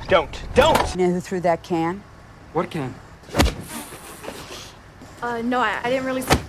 Don't. You know who threw that can? What can? No, I didn't really see.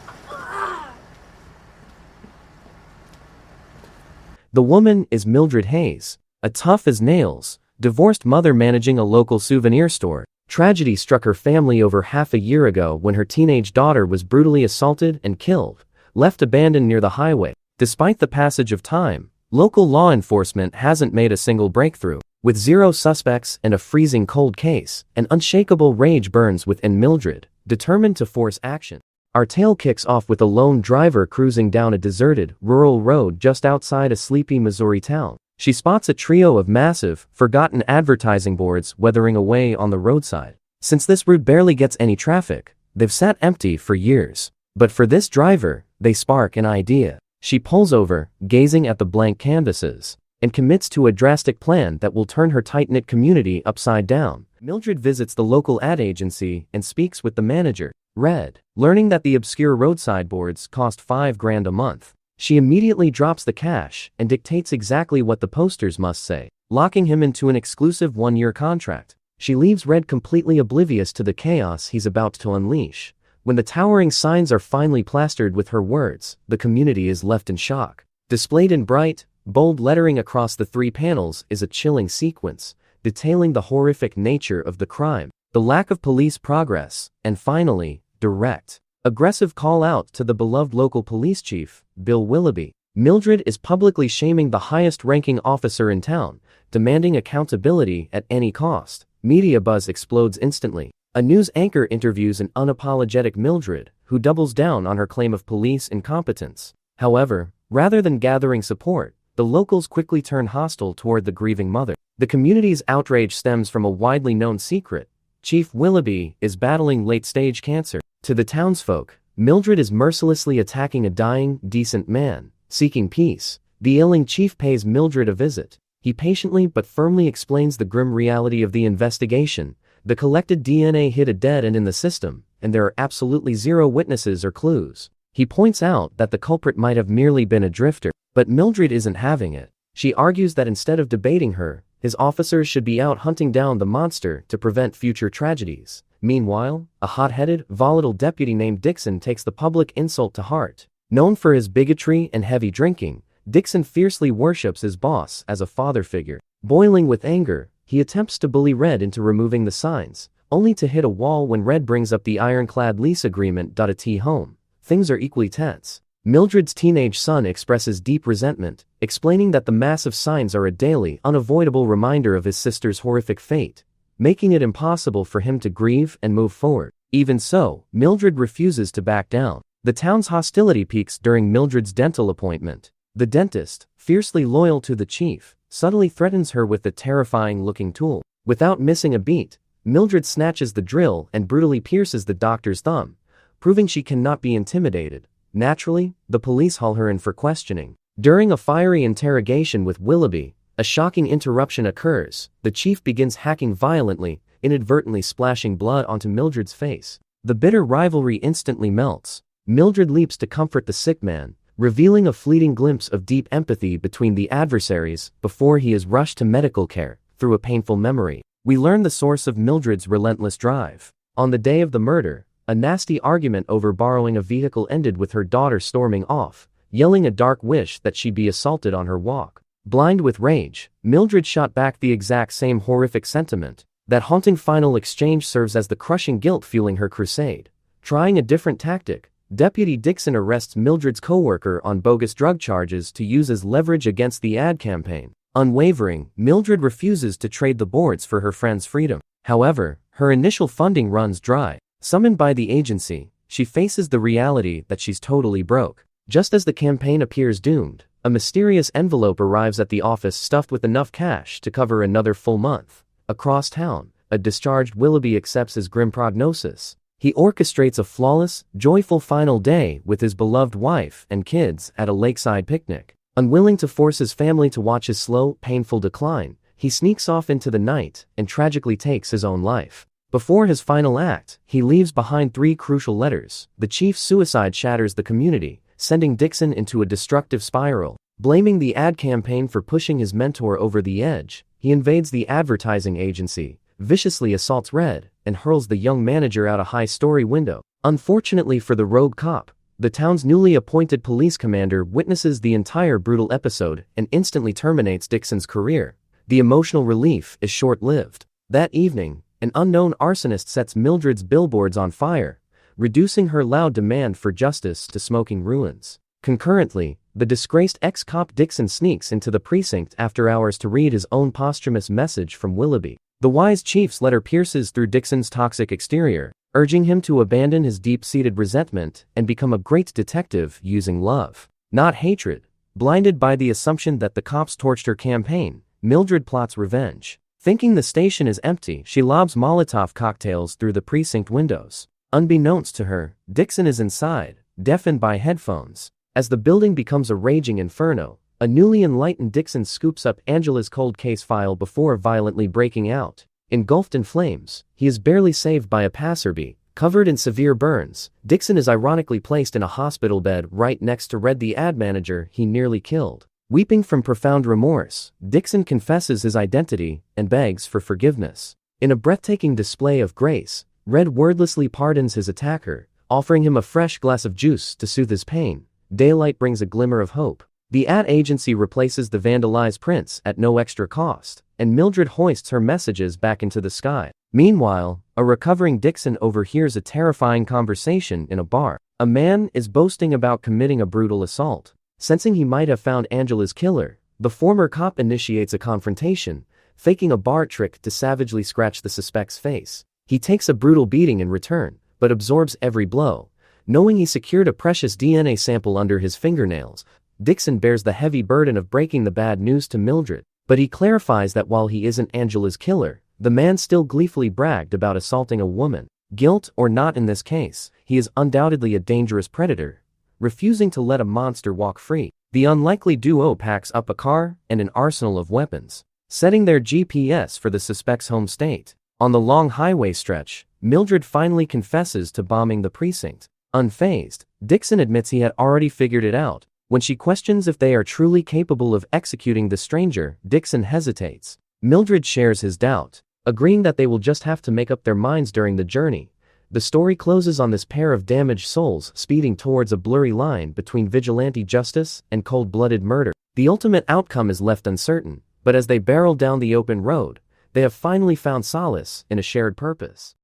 The woman is Mildred Hayes, a tough as nails, divorced mother managing a local souvenir store. Tragedy struck her family over half a year ago when her teenage daughter was brutally assaulted and killed, left abandoned near the highway. Despite the passage of time, local law enforcement hasn't made a single breakthrough. With 0 suspects and a freezing cold case, an unshakable rage burns within Mildred, determined to force action. Our tale kicks off with a lone driver cruising down a deserted, rural road just outside a sleepy Missouri town. She spots a trio of massive, forgotten advertising boards weathering away on the roadside. Since this route barely gets any traffic, they've sat empty for years. But for this driver, they spark an idea. She pulls over, gazing at the blank canvases, and commits to a drastic plan that will turn her tight-knit community upside down. Mildred visits the local ad agency and speaks with the manager, Red. Learning that the obscure roadside boards cost $5,000 a month, she immediately drops the cash and dictates exactly what the posters must say, locking him into an exclusive 1-year contract. She leaves Red completely oblivious to the chaos he's about to unleash. When the towering signs are finally plastered with her words, the community is left in shock. Displayed in bright, bold lettering across the 3 panels is a chilling sequence, detailing the horrific nature of the crime, the lack of police progress, and finally, direct, aggressive call out to the beloved local police chief, Bill Willoughby. Mildred is publicly shaming the highest-ranking officer in town, demanding accountability at any cost. Media buzz explodes instantly. A news anchor interviews an unapologetic Mildred, who doubles down on her claim of police incompetence. However, rather than gathering support, the locals quickly turn hostile toward the grieving mother. The community's outrage stems from a widely known secret. Chief Willoughby is battling late-stage cancer. To the townsfolk, Mildred is mercilessly attacking a dying, decent man, seeking peace. The ailing chief pays Mildred a visit. He patiently but firmly explains the grim reality of the investigation. The collected DNA hit a dead end in the system, and there are absolutely 0 witnesses or clues. He points out that the culprit might have merely been a drifter, but Mildred isn't having it. She argues that instead of debating her, his officers should be out hunting down the monster to prevent future tragedies. Meanwhile, a hot-headed, volatile deputy named Dixon takes the public insult to heart. Known for his bigotry and heavy drinking, Dixon fiercely worships his boss as a father figure. Boiling with anger, he attempts to bully Red into removing the signs, only to hit a wall when Red brings up the ironclad lease agreement. At home, things are equally tense. Mildred's teenage son expresses deep resentment, explaining that the massive signs are a daily, unavoidable reminder of his sister's horrific fate, making it impossible for him to grieve and move forward. Even so, Mildred refuses to back down. The town's hostility peaks during Mildred's dental appointment. The dentist, fiercely loyal to the chief, subtly threatens her with the terrifying-looking tool. Without missing a beat, Mildred snatches the drill and brutally pierces the doctor's thumb, proving she cannot be intimidated. Naturally, the police haul her in for questioning. During a fiery interrogation with Willoughby, a shocking interruption occurs. The chief begins hacking violently, inadvertently splashing blood onto Mildred's face. The bitter rivalry instantly melts. Mildred leaps to comfort the sick man, revealing a fleeting glimpse of deep empathy between the adversaries before he is rushed to medical care. Through a painful memory, we learn the source of Mildred's relentless drive. On the day of the murder, a nasty argument over borrowing a vehicle ended with her daughter storming off, yelling a dark wish that she be assaulted on her walk. Blind with rage, Mildred shot back the exact same horrific sentiment. That haunting final exchange serves as the crushing guilt fueling her crusade. Trying a different tactic, Deputy Dixon arrests Mildred's co-worker on bogus drug charges to use as leverage against the ad campaign. Unwavering, Mildred refuses to trade the boards for her friend's freedom. However, her initial funding runs dry. Summoned by the agency, she faces the reality that she's totally broke. Just as the campaign appears doomed, a mysterious envelope arrives at the office stuffed with enough cash to cover another full month. Across town, a discharged Willoughby accepts his grim prognosis. He orchestrates a flawless, joyful final day with his beloved wife and kids at a lakeside picnic. Unwilling to force his family to watch his slow, painful decline, he sneaks off into the night and tragically takes his own life. Before his final act, he leaves behind 3 crucial letters. The chief's suicide shatters the community, sending Dixon into a destructive spiral. Blaming the ad campaign for pushing his mentor over the edge, he invades the advertising agency, viciously assaults Red, and hurls the young manager out a high-story window. Unfortunately for the rogue cop, the town's newly appointed police commander witnesses the entire brutal episode and instantly terminates Dixon's career. The emotional relief is short-lived. That evening, an unknown arsonist sets Mildred's billboards on fire, reducing her loud demand for justice to smoking ruins. Concurrently, the disgraced ex-cop Dixon sneaks into the precinct after hours to read his own posthumous message from Willoughby. The wise chief's letter pierces through Dixon's toxic exterior, urging him to abandon his deep-seated resentment and become a great detective using love, not hatred. Blinded by the assumption that the cops torched her campaign, Mildred plots revenge. Thinking the station is empty, she lobs Molotov cocktails through the precinct windows. Unbeknownst to her, Dixon is inside, deafened by headphones. As the building becomes a raging inferno, a newly enlightened Dixon scoops up Angela's cold case file before violently breaking out. Engulfed in flames, he is barely saved by a passerby. Covered in severe burns, Dixon is ironically placed in a hospital bed right next to Red, the ad manager he nearly killed. Weeping from profound remorse, Dixon confesses his identity and begs for forgiveness. In a breathtaking display of grace, Red wordlessly pardons his attacker, offering him a fresh glass of juice to soothe his pain. Daylight brings a glimmer of hope. The ad agency replaces the vandalized prints at no extra cost, and Mildred hoists her messages back into the sky. Meanwhile, a recovering Dixon overhears a terrifying conversation in a bar. A man is boasting about committing a brutal assault. Sensing he might have found Angela's killer, the former cop initiates a confrontation, faking a bar trick to savagely scratch the suspect's face. He takes a brutal beating in return, but absorbs every blow. Knowing he secured a precious DNA sample under his fingernails, Dixon bears the heavy burden of breaking the bad news to Mildred. But he clarifies that while he isn't Angela's killer, the man still gleefully bragged about assaulting a woman. Guilt or not in this case, he is undoubtedly a dangerous predator, refusing to let a monster walk free. The unlikely duo packs up a car and an arsenal of weapons, setting their GPS for the suspect's home state. On the long highway stretch, Mildred finally confesses to bombing the precinct. Unfazed, Dixon admits he had already figured it out. When she questions if they are truly capable of executing the stranger, Dixon hesitates. Mildred shares his doubt, agreeing that they will just have to make up their minds during the journey. The story closes on this pair of damaged souls speeding towards a blurry line between vigilante justice and cold-blooded murder. The ultimate outcome is left uncertain, but as they barrel down the open road, they have finally found solace in a shared purpose.